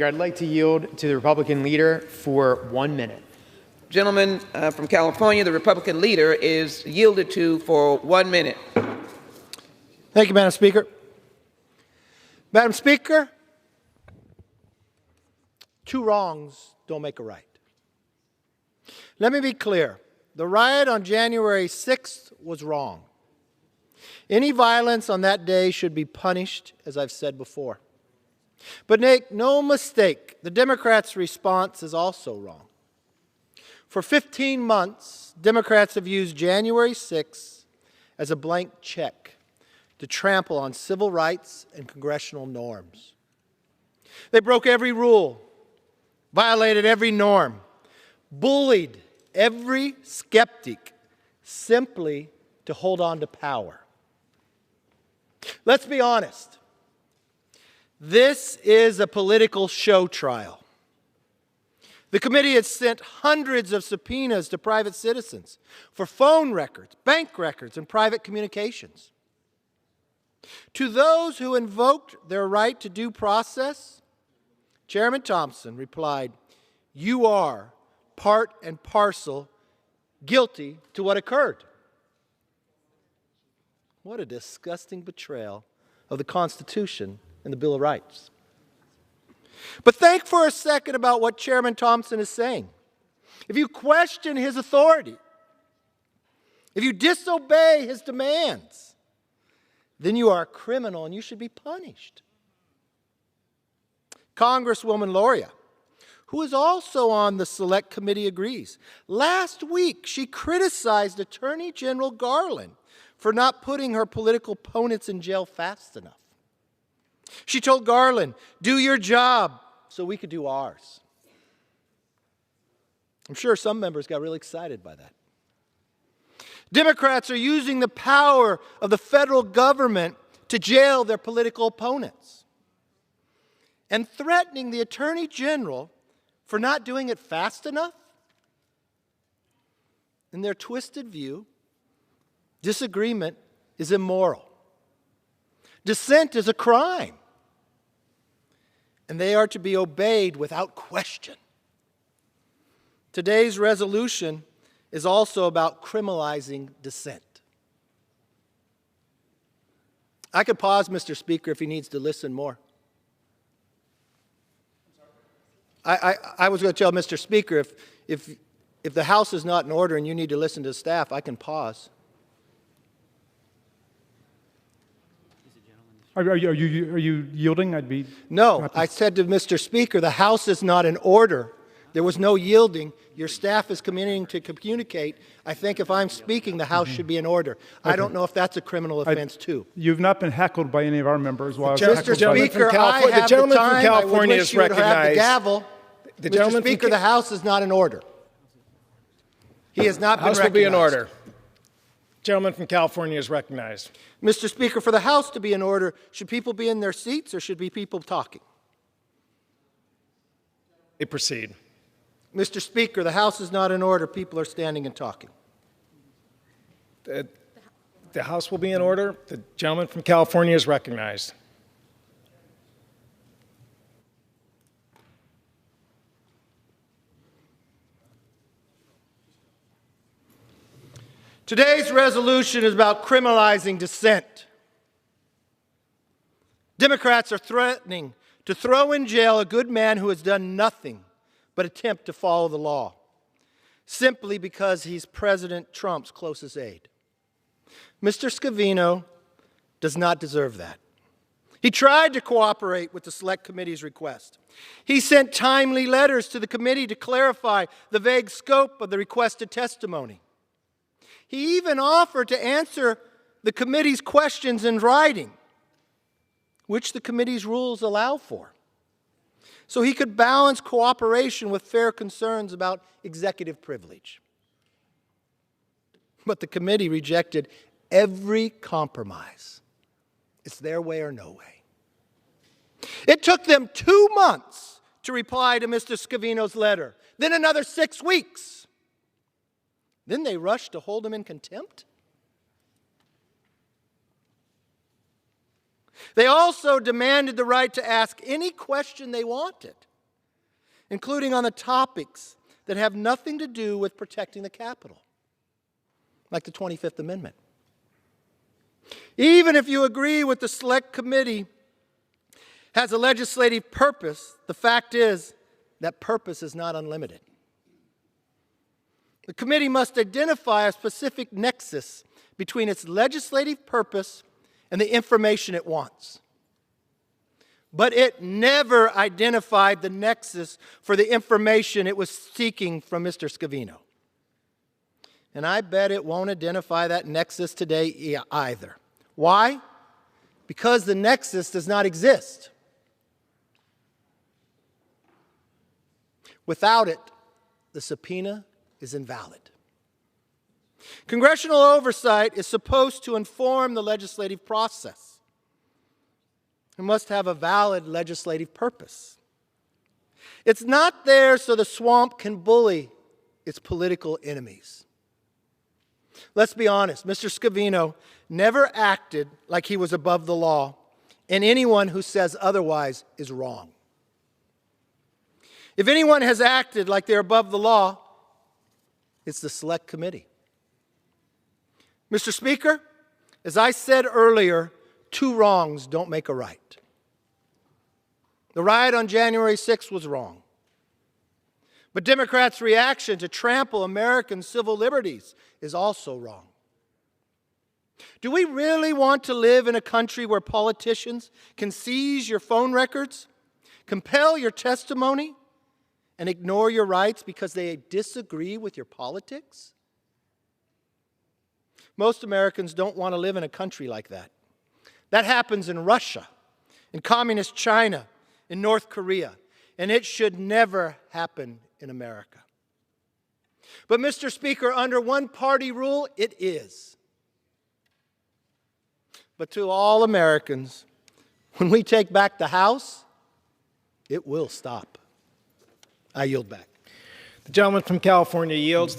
I'd like to yield to the Republican leader for 1 minute. Gentleman from California, the Republican leader, is yielded to for 1 minute. Thank you, Madam Speaker. Madam Speaker, two wrongs don't make a right. Let me be clear. The riot on January 6th was wrong. Any violence on that day should be punished, as I've said before. But make no mistake, the Democrats' response is also wrong. For 15 months, Democrats have used January 6th as a blank check to trample on civil rights and congressional norms. They broke every rule, violated every norm, bullied every skeptic simply to hold on to power. Let's be honest. This is a political show trial. The committee has sent hundreds of subpoenas to private citizens for phone records, bank records, and private communications. To those who invoked their right to due process, Chairman Thompson replied, "You are part and parcel guilty to what occurred." What a disgusting betrayal of the Constitution and the Bill of Rights. But think for a second about what Chairman Thompson is saying. If you question his authority, if you disobey his demands, then you are a criminal and you should be punished. Congresswoman Loria, who is also on the Select Committee, agrees. Last week, she criticized Attorney General Garland for not putting her political opponents in jail fast enough. She told Garland, "Do your job so we could do ours." I'm sure some members got really excited by that. Democrats are using the power of the federal government to jail their political opponents and threatening the Attorney General for not doing it fast enough. In their twisted view, disagreement is immoral. Dissent is a crime, and they are to be obeyed without question. Today's resolution is also about criminalizing dissent. I could pause, Mr. Speaker, if he needs to listen more. I was going to tell Mr. Speaker, if the House is not in order and you need to listen to the staff, I can pause. Are you yielding? I'd be No, happy. I said to Mr. Speaker, the House is not in order. There was no yielding. Your staff is continuing to communicate. I think if I'm speaking, the House should be in order. I don't know if that's a criminal offense, too. You've not been heckled by any of our members while I was Mr. heckled by Speaker, I have the time. I would wish you would have the gavel. Mr. Speaker, the House is not in order. He has not been recognized. House will be in order. Gentleman from California is recognized. Mr. Speaker, for the House to be in order, should people be in their seats or should be people talking? They proceed. Mr. Speaker, the House is not in order. People are standing and talking. The House will be in order. The gentleman from California is recognized. Today's resolution is about criminalizing dissent. Democrats are threatening to throw in jail a good man who has done nothing but attempt to follow the law, simply because he's President Trump's closest aide. Mr. Scavino does not deserve that. He tried to cooperate with the Select Committee's request. He sent timely letters to the committee to clarify the vague scope of the requested testimony. He even offered to answer the committee's questions in writing, which the committee's rules allow for, so he could balance cooperation with fair concerns about executive privilege. But the committee rejected every compromise. It's their way or no way. It took them 2 months to reply to Mr. Scavino's letter, then another 6 weeks. Then they rushed to hold him in contempt? They also demanded the right to ask any question they wanted. including on the topics that have nothing to do with protecting the Capitol, like the 25th Amendment. Even if you agree with the Select Committee has a legislative purpose, the fact is that purpose is not unlimited. The committee must identify a specific nexus between its legislative purpose and the information it wants. But it never identified the nexus for the information it was seeking from Mr. Scavino. And I bet it won't identify that nexus today either. Why? Because the nexus does not exist. Without it, the subpoena is invalid. Congressional oversight is supposed to inform the legislative process. It must have a valid legislative purpose. It's not there so the swamp can bully its political enemies. Let's be honest, Mr. Scavino never acted like he was above the law, and anyone who says otherwise is wrong. If anyone has acted like they're above the law, it's the Select Committee. Mr. Speaker, as I said earlier, two wrongs don't make a right. The riot on January 6th was wrong. But Democrats' reaction to trample American civil liberties is also wrong. Do we really want to live in a country where politicians can seize your phone records, compel your testimony, and ignore your rights because they disagree with your politics? Most Americans don't want to live in a country like that. That happens in Russia, in communist China, in North Korea, and it should never happen in America. But, Mr. Speaker, under one-party rule, it is. But to all Americans, when we take back the House, it will stop. I yield back. The gentleman from California yields.